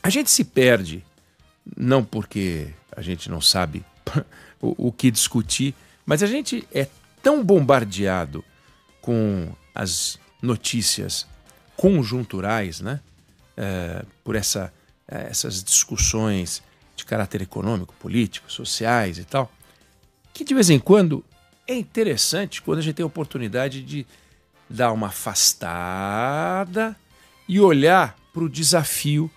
A gente se perde, não porque a gente não sabe o que discutir, mas a gente é tão bombardeado com as notícias conjunturais, né? Por essas discussões de caráter econômico, político, sociais e tal, que de vez em quando é interessante quando a gente tem a oportunidade de dar uma afastada e olhar para o desafio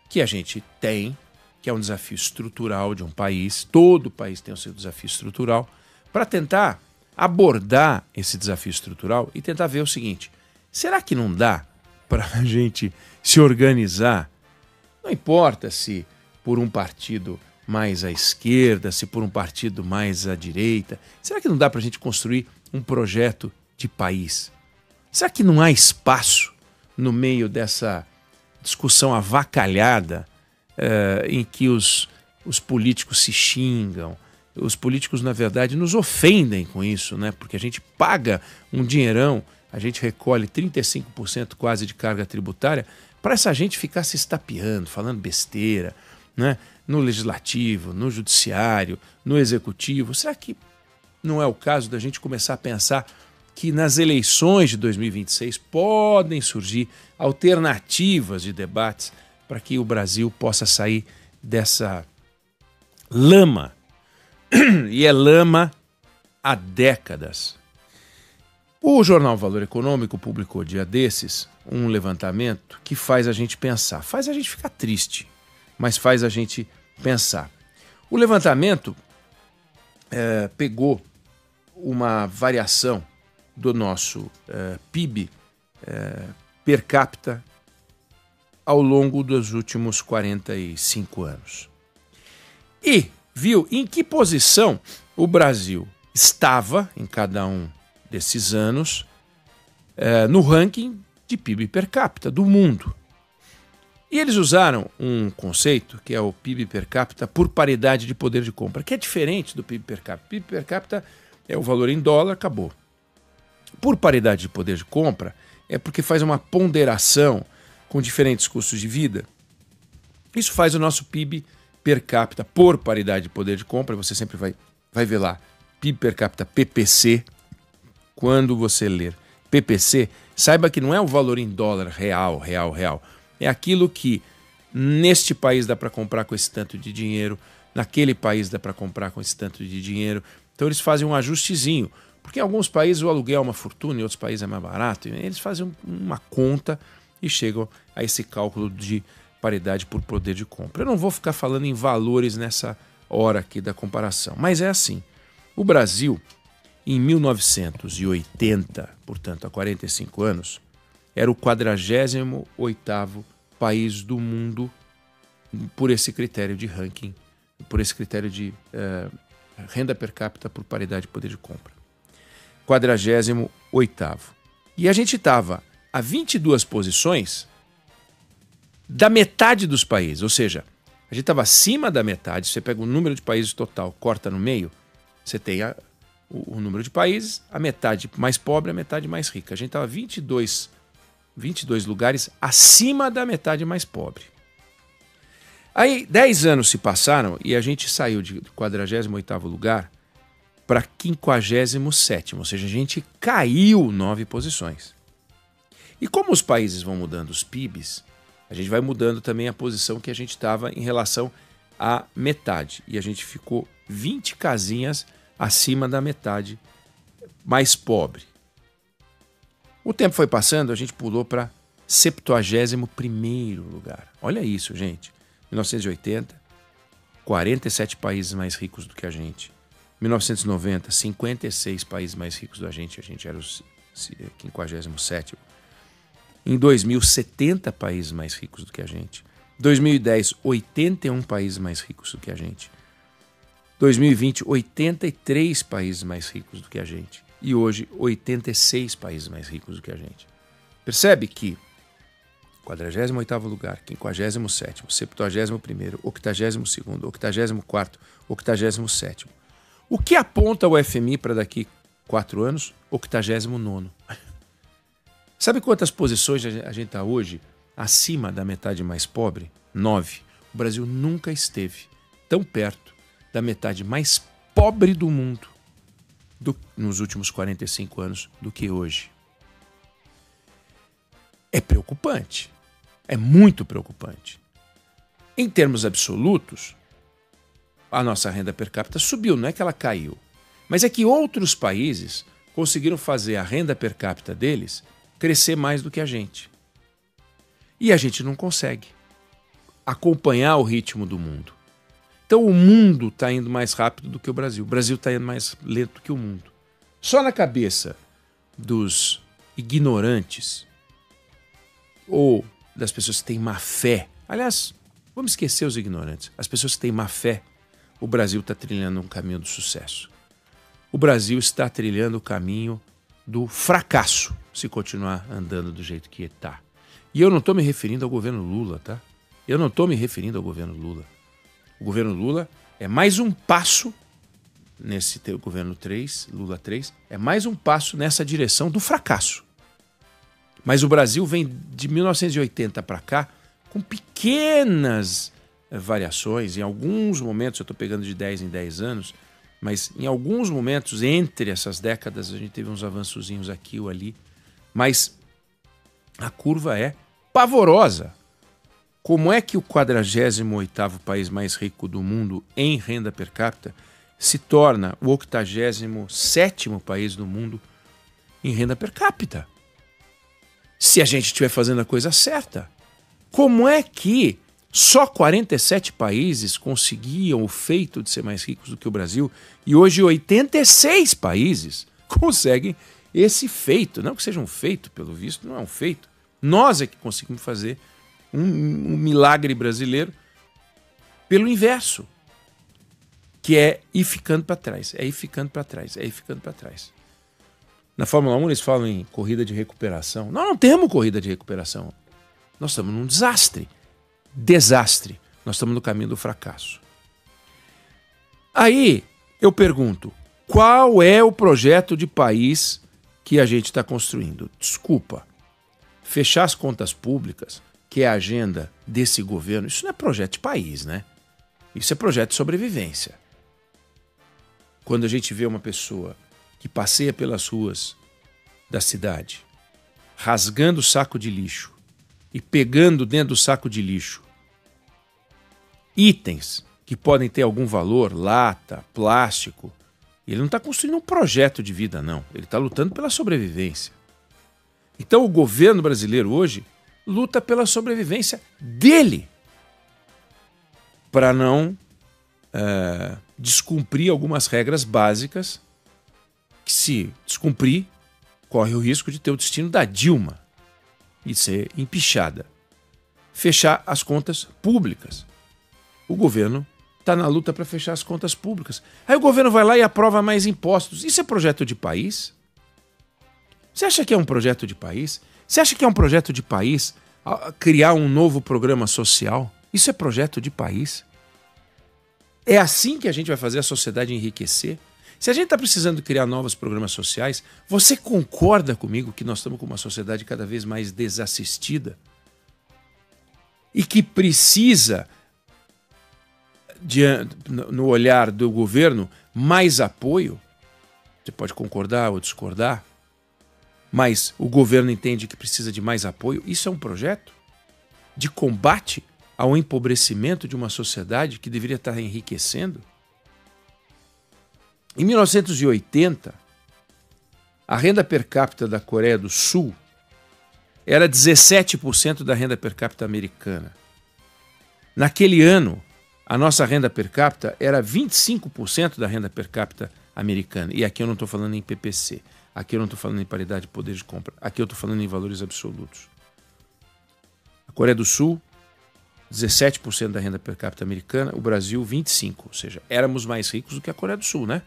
que a gente tem, que é um desafio estrutural de um país, todo país tem o seu desafio estrutural, para tentar abordar esse desafio estrutural e tentar ver o seguinte: será que não dá para a gente se organizar? Não importa se por um partido mais à esquerda, se por um partido mais à direita, será que não dá para a gente construir um projeto de país? Será que não há espaço no meio dessa discussão avacalhada em que os políticos se xingam? Os políticos, na verdade, nos ofendem com isso, né? Porque a gente paga um dinheirão, a gente recolhe 35% quase de carga tributária para essa gente ficar se estapeando, falando besteira, né? No legislativo, no judiciário, no executivo. Será que não é o caso da gente começar a pensar que nas eleições de 2026 podem surgir alternativas de debates para que o Brasil possa sair dessa lama? E é lama há décadas. O jornal Valor Econômico publicou dia desses um levantamento que faz a gente pensar, faz a gente ficar triste, mas faz a gente pensar. O levantamento pegou uma variação do nosso PIB per capita ao longo dos últimos 45 anos. E viu em que posição o Brasil estava em cada um desses anos no ranking de PIB per capita do mundo. E eles usaram um conceito que é o PIB per capita por paridade de poder de compra, que é diferente do PIB per capita. PIB per capita é o valor em dólar, acabou. Por paridade de poder de compra é porque faz uma ponderação com diferentes custos de vida. Isso faz o nosso PIB per capita por paridade de poder de compra. Você sempre vai ver lá PIB per capita PPC. Quando você ler PPC, saiba que não é o valor em dólar real. É aquilo que neste país dá para comprar com esse tanto de dinheiro, naquele país dá para comprar com esse tanto de dinheiro. Então eles fazem um ajustezinho, porque em alguns países o aluguel é uma fortuna, em outros países é mais barato. E eles fazem uma conta e chegam a esse cálculo de paridade por poder de compra. Eu não vou ficar falando em valores nessa hora aqui da comparação, mas é assim. O Brasil, em 1980, portanto há 45 anos, era o 48º país do mundo por esse critério de ranking, por esse critério de renda per capita por paridade de poder de compra. 48º. E a gente estava a 22 posições da metade dos países, ou seja, a gente estava acima da metade. Você pega o número de países total, corta no meio, você tem o número de países, a metade mais pobre, a metade mais rica. A gente estava 22 lugares acima da metade mais pobre. Aí 10 anos se passaram e a gente saiu de 48º lugar para 57º, ou seja, a gente caiu 9 posições. E como os países vão mudando os PIBs, a gente vai mudando também a posição que a gente estava em relação à metade. E a gente ficou 20 casinhas acima da metade mais pobre. O tempo foi passando, a gente pulou para 71º lugar. Olha isso, gente. 1980, 47 países mais ricos do que a gente. 1990, 56 países mais ricos do que a gente era o 57º. Em 2000, 70 países mais ricos do que a gente. 2010, 81 países mais ricos do que a gente. 2020, 83 países mais ricos do que a gente. E hoje, 86 países mais ricos do que a gente. Percebe que 48º lugar, 57º, 71º, 82º, 84º, 87º. O que aponta o FMI para daqui 4 anos? 89º. Sabe quantas posições a gente está hoje acima da metade mais pobre? 9. O Brasil nunca esteve tão perto da metade mais pobre do mundo nos últimos 45 anos do que hoje. É preocupante. É muito preocupante. Em termos absolutos, a nossa renda per capita subiu, não é que ela caiu. Mas é que outros países conseguiram fazer a renda per capita deles crescer mais do que a gente. E a gente não consegue acompanhar o ritmo do mundo. Então o mundo está indo mais rápido do que o Brasil. O Brasil está indo mais lento que o mundo. Só na cabeça dos ignorantes ou das pessoas que têm má fé. Aliás, vamos esquecer os ignorantes. As pessoas que têm má fé, o Brasil está trilhando um caminho do sucesso. O Brasil está trilhando o caminho do fracasso, se continuar andando do jeito que está. E eu não estou me referindo ao governo Lula, tá? Eu não estou me referindo ao governo Lula. O governo Lula é mais um passo nesse governo 3, Lula 3, é mais um passo nessa direção do fracasso. Mas o Brasil vem de 1980 para cá com pequenas variações. Em alguns momentos, eu estou pegando de 10 em 10 anos, mas em alguns momentos, entre essas décadas, a gente teve uns avançozinhos aqui ou ali. Mas a curva é pavorosa. Como é que o 48º país mais rico do mundo em renda per capita se torna o 87º país do mundo em renda per capita? Se a gente estiver fazendo a coisa certa. Como é que só 47 países conseguiam o feito de ser mais ricos do que o Brasil e hoje 86 países conseguem esse feito? Não que seja um feito, pelo visto, não é um feito. Nós é que conseguimos fazer um milagre brasileiro pelo inverso, que é ir ficando para trás, é ir ficando para trás, é ir ficando para trás. Na Fórmula 1 eles falam em corrida de recuperação. Nós não temos corrida de recuperação. Nós estamos num desastre. Desastre. Nós estamos no caminho do fracasso. Aí eu pergunto, qual é o projeto de país que a gente está construindo? Desculpa, fechar as contas públicas, que é a agenda desse governo, isso não é projeto de país, né? Isso é projeto de sobrevivência. Quando a gente vê uma pessoa que passeia pelas ruas da cidade, rasgando o saco de lixo e pegando dentro do saco de lixo itens que podem ter algum valor, lata, plástico, ele não está construindo um projeto de vida, não. Ele está lutando pela sobrevivência. Então o governo brasileiro hoje luta pela sobrevivência dele para não descumprir algumas regras básicas que, se descumprir, corre o risco de ter o destino da Dilma e ser empichada. Fechar as contas públicas. O governo está na luta para fechar as contas públicas. Aí o governo vai lá e aprova mais impostos. Isso é projeto de país? Você acha que é um projeto de país? Você acha que é um projeto de país criar um novo programa social? Isso é projeto de país? É assim que a gente vai fazer a sociedade enriquecer? Se a gente está precisando criar novos programas sociais, você concorda comigo que nós estamos com uma sociedade cada vez mais desassistida? E que precisa, no olhar do governo, mais apoio? Você pode concordar ou discordar, mas o governo entende que precisa de mais apoio. Isso é um projeto de combate ao empobrecimento de uma sociedade que deveria estar enriquecendo? Em 1980, a renda per capita da Coreia do Sul era 17% da renda per capita americana. Naquele ano, a nossa renda per capita era 25% da renda per capita americana. E aqui eu não estou falando em PPC, aqui eu não estou falando em paridade de poder de compra, aqui eu estou falando em valores absolutos. A Coreia do Sul, 17% da renda per capita americana, o Brasil 25%, ou seja, éramos mais ricos do que a Coreia do Sul, né?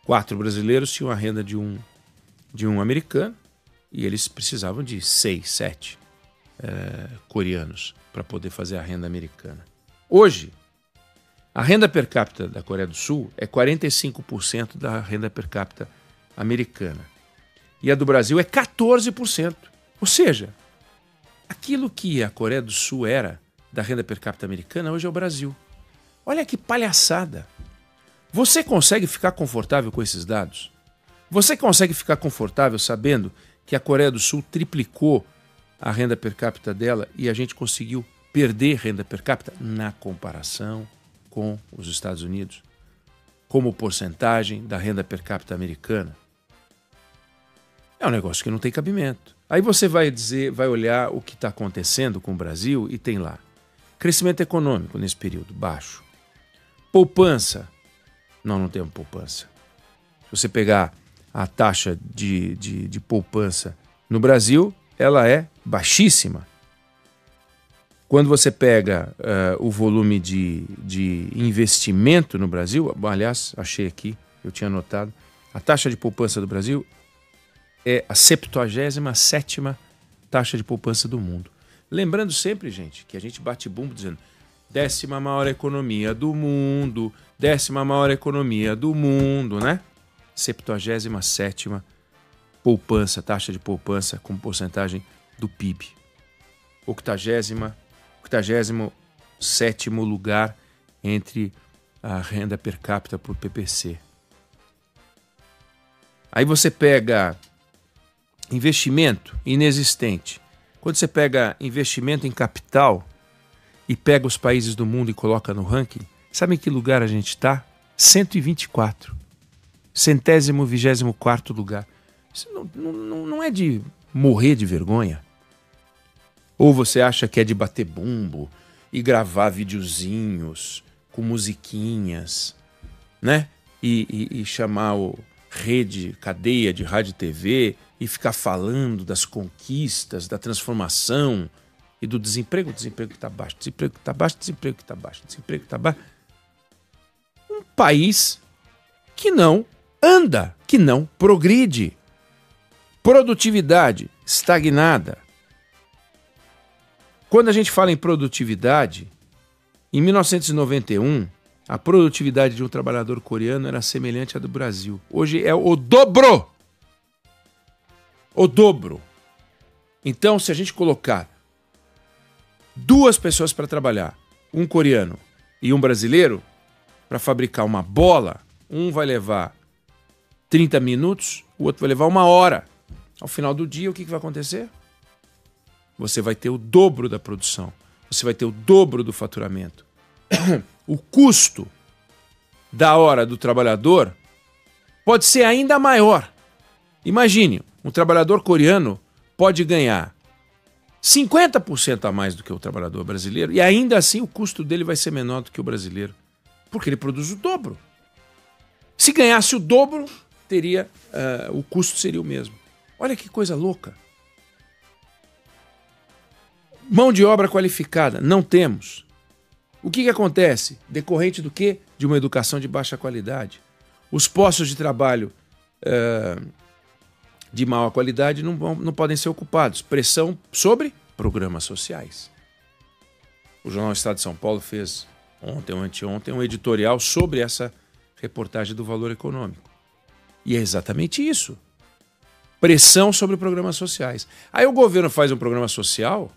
4 brasileiros tinham a renda de um americano e eles precisavam de 6, 7 coreanos para poder fazer a renda americana. Hoje, a renda per capita da Coreia do Sul é 45% da renda per capita americana. E a do Brasil é 14%. Ou seja, Aquilo que a Coreia do Sul era da renda per capita americana, hoje é o Brasil. Olha que palhaçada. Você consegue ficar confortável com esses dados? Você consegue ficar confortável sabendo que a Coreia do Sul triplicou a renda per capita dela e a gente conseguiu perder renda per capita na comparação com os Estados Unidos, como porcentagem da renda per capita americana? É um negócio que não tem cabimento. Aí você vai olhar o que está acontecendo com o Brasil e tem lá crescimento econômico nesse período baixo. Poupança. Não temos poupança. Se você pegar a taxa de poupança no Brasil, ela é baixíssima. Quando você pega o volume de investimento no Brasil, aliás, achei aqui, eu tinha anotado, a taxa de poupança do Brasil é a 77ª taxa de poupança do mundo. Lembrando sempre, gente, que a gente bate bumbo dizendo 10ª maior economia do mundo, 10ª maior economia do mundo, né? 77ª poupança, taxa de poupança com porcentagem do PIB. 87º lugar entre a renda per capita por PPC. Aí você pega investimento inexistente. Quando você pega investimento em capital e pega os países do mundo e coloca no ranking, sabe em que lugar a gente está? 124. 124º lugar. Isso não é de morrer de vergonha? Ou você acha que é de bater bumbo e gravar videozinhos com musiquinhas, né? E chamar o cadeia de rádio e TV e ficar falando das conquistas, da transformação e do desemprego que está baixo, desemprego que está baixo, desemprego que está baixo, desemprego que está baixo. Um país que não anda, que não progride. Produtividade estagnada. Quando a gente fala em produtividade, em 1991, a produtividade de um trabalhador coreano era semelhante à do Brasil. Hoje é o dobro. O dobro. Então, se a gente colocar 2 pessoas para trabalhar, um coreano e um brasileiro, para fabricar uma bola, um vai levar 30 minutos, o outro vai levar 1 hora. Ao final do dia, o que vai acontecer? Você vai ter o dobro da produção. Você vai ter o dobro do faturamento. O custo da hora do trabalhador pode ser ainda maior. Imagine, um trabalhador coreano pode ganhar 50% a mais do que o trabalhador brasileiro e ainda assim o custo dele vai ser menor do que o brasileiro, porque ele produz o dobro. Se ganhasse o dobro, o custo seria o mesmo. Olha que coisa louca. Mão de obra qualificada, não temos. O que acontece? Decorrente do quê? De uma educação de baixa qualidade. Os postos de trabalho de maior qualidade não podem ser ocupados. Pressão sobre programas sociais. O Jornal Estado de São Paulo fez ontem ou anteontem um editorial sobre essa reportagem do Valor Econômico. E é exatamente isso. Pressão sobre programas sociais. Aí o governo faz um programa social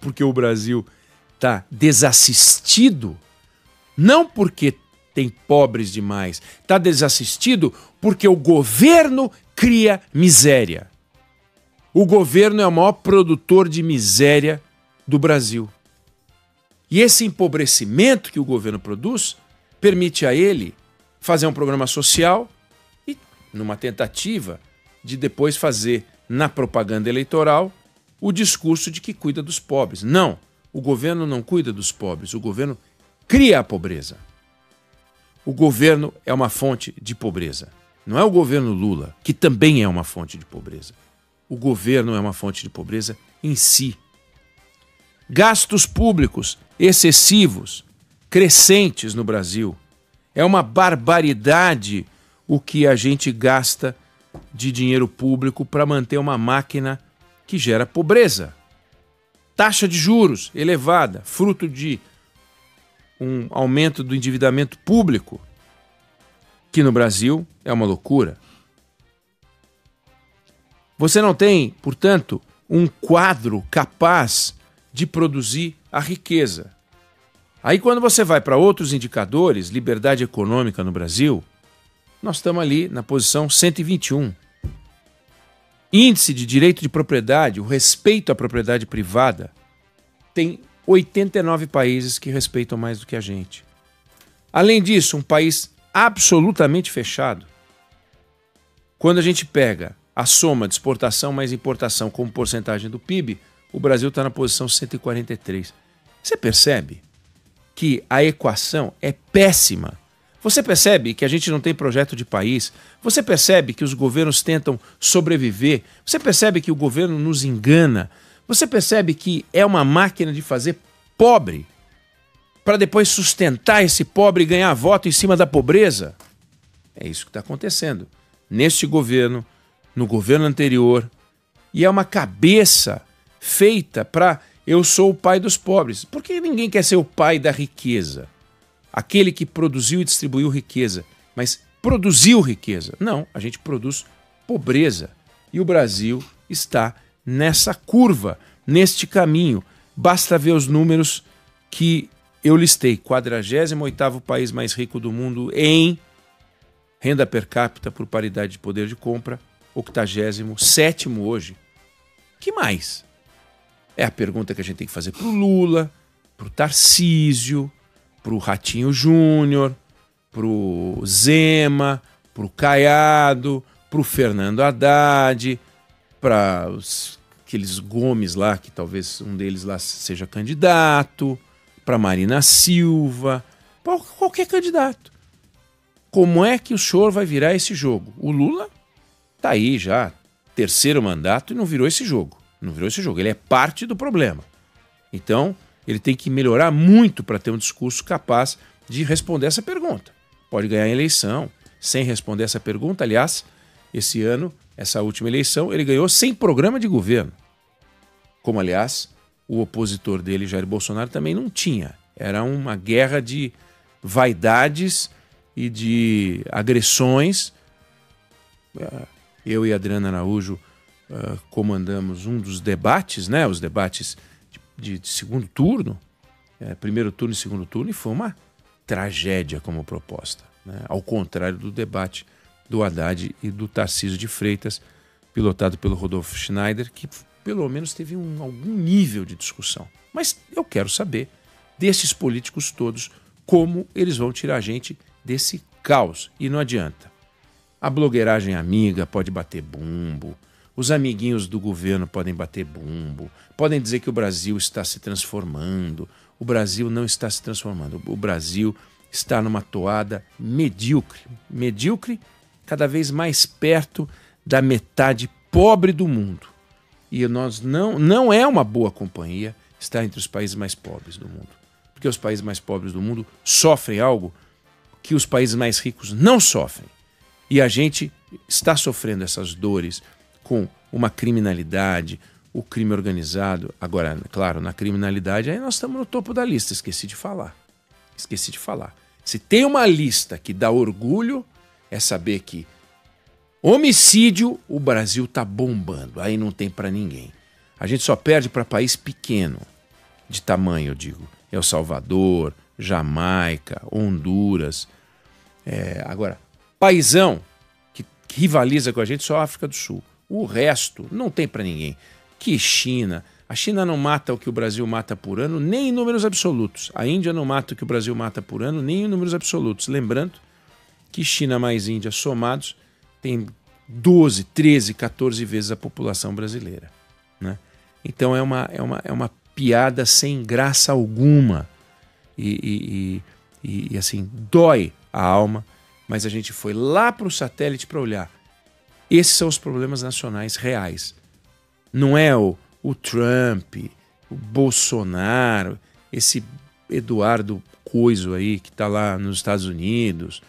porque o Brasil está desassistido, não porque tem pobres demais, está desassistido porque o governo cria miséria. O governo é o maior produtor de miséria do Brasil. E esse empobrecimento que o governo produz permite a ele fazer um programa social e, numa tentativa de depois fazer na propaganda eleitoral o discurso de que cuida dos pobres. Não, o governo não cuida dos pobres, o governo cria a pobreza. O governo é uma fonte de pobreza. Não é o governo Lula, que também é uma fonte de pobreza. O governo é uma fonte de pobreza em si. Gastos públicos excessivos, crescentes no Brasil. É uma barbaridade o que a gente gasta de dinheiro público para manter uma máquina que gera pobreza. Taxa de juros elevada, fruto de um aumento do endividamento público, que no Brasil é uma loucura. Você não tem, portanto, um quadro capaz de produzir a riqueza. Aí quando você vai para outros indicadores, liberdade econômica no Brasil, nós estamos ali na posição 121. Índice de direito de propriedade, o respeito à propriedade privada, tem 89 países que respeitam mais do que a gente. Além disso, um país absolutamente fechado. Quando a gente pega a soma de exportação mais importação como porcentagem do PIB, o Brasil está na posição 143. Você percebe que a equação é péssima? Você percebe que a gente não tem projeto de país? Você percebe que os governos tentam sobreviver? Você percebe que o governo nos engana? Você percebe que é uma máquina de fazer pobre para depois sustentar esse pobre e ganhar voto em cima da pobreza? É isso que está acontecendo neste governo, no governo anterior. E é uma cabeça feita para eu sou o pai dos pobres. Por que ninguém quer ser o pai da riqueza? Aquele que produziu e distribuiu riqueza, mas produziu riqueza. Não, a gente produz pobreza. E o Brasil está nessa curva, neste caminho. Basta ver os números que eu listei. 48º país mais rico do mundo em renda per capita por paridade de poder de compra. 87º hoje. Que mais? É a pergunta que a gente tem que fazer para o Lula, para o Tarcísio, para o Ratinho Júnior, para o Zema, para o Caiado, para o Fernando Haddad, para aqueles Gomes lá, que talvez um deles lá seja candidato, para Marina Silva, para qualquer candidato. Como é que o senhor vai virar esse jogo? O Lula está aí já, terceiro mandato, e não virou esse jogo. Não virou esse jogo, ele é parte do problema. Então, ele tem que melhorar muito para ter um discurso capaz de responder essa pergunta. Pode ganhar a eleição sem responder essa pergunta. Aliás, esse ano, essa última eleição, ele ganhou sem programa de governo. Como, aliás, o opositor dele, Jair Bolsonaro, também não tinha. Era uma guerra de vaidades e de agressões. Eu e a Adriana Araújo comandamos um dos debates, né? Os debates de segundo turno, primeiro turno e segundo turno, e foi uma tragédia como proposta, né? Ao contrário do debate do Haddad e do Tarcísio de Freitas, pilotado pelo Rodolfo Schneider, que pelo menos teve algum nível de discussão. Mas eu quero saber desses políticos todos como eles vão tirar a gente desse caos. E não adianta. A blogueiragem amiga pode bater bumbo, os amiguinhos do governo podem bater bumbo, podem dizer que o Brasil está se transformando. O Brasil não está se transformando. O Brasil está numa toada medíocre. Medíocre, cada vez mais perto da metade pobre do mundo. E nós não é uma boa companhia estar entre os países mais pobres do mundo. Porque os países mais pobres do mundo sofrem algo que os países mais ricos não sofrem. E a gente está sofrendo essas dores com uma criminalidade, o crime organizado. Agora, claro, na criminalidade, aí nós estamos no topo da lista, esqueci de falar. Se tem uma lista que dá orgulho, é saber que homicídio, o Brasil está bombando, aí não tem para ninguém. A gente só perde para país pequeno, de tamanho, eu digo. El Salvador, Jamaica, Honduras. Agora, paizão que rivaliza com a gente, só a África do Sul. O resto não tem para ninguém. Que China? A China não mata o que o Brasil mata por ano, nem em números absolutos. A Índia não mata o que o Brasil mata por ano, nem em números absolutos. Lembrando que China mais Índia somados tem 12, 13, 14 vezes a população brasileira, né? Então é uma piada sem graça alguma. E assim, dói a alma, mas a gente foi lá para o satélite para olhar. Esses são os problemas nacionais reais. Não é o Trump, o Bolsonaro, esse Eduardo Coiso aí que está lá nos Estados Unidos,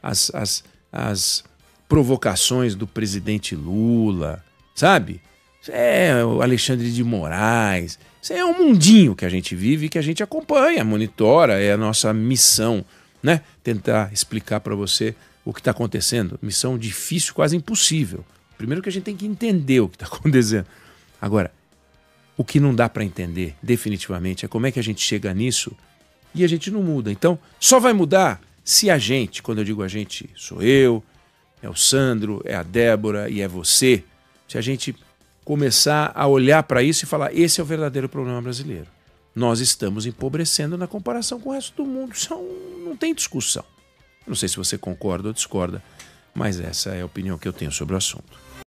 as provocações do presidente Lula, sabe? É o Alexandre de Moraes. Isso é um mundinho que a gente vive, que a gente acompanha, monitora, é a nossa missão, né? Tentar explicar para você o que está acontecendo. Missão difícil, quase impossível. Primeiro que a gente tem que entender o que está acontecendo. Agora, o que não dá para entender definitivamente é como é que a gente chega nisso e a gente não muda. Então, só vai mudar se a gente, quando eu digo a gente, sou eu, é o Sandro, é a Débora e é você, se a gente começar a olhar para isso e falar, esse é o verdadeiro problema brasileiro. Nós estamos empobrecendo na comparação com o resto do mundo. Isso não tem discussão. Não sei se você concorda ou discorda, mas essa é a opinião que eu tenho sobre o assunto.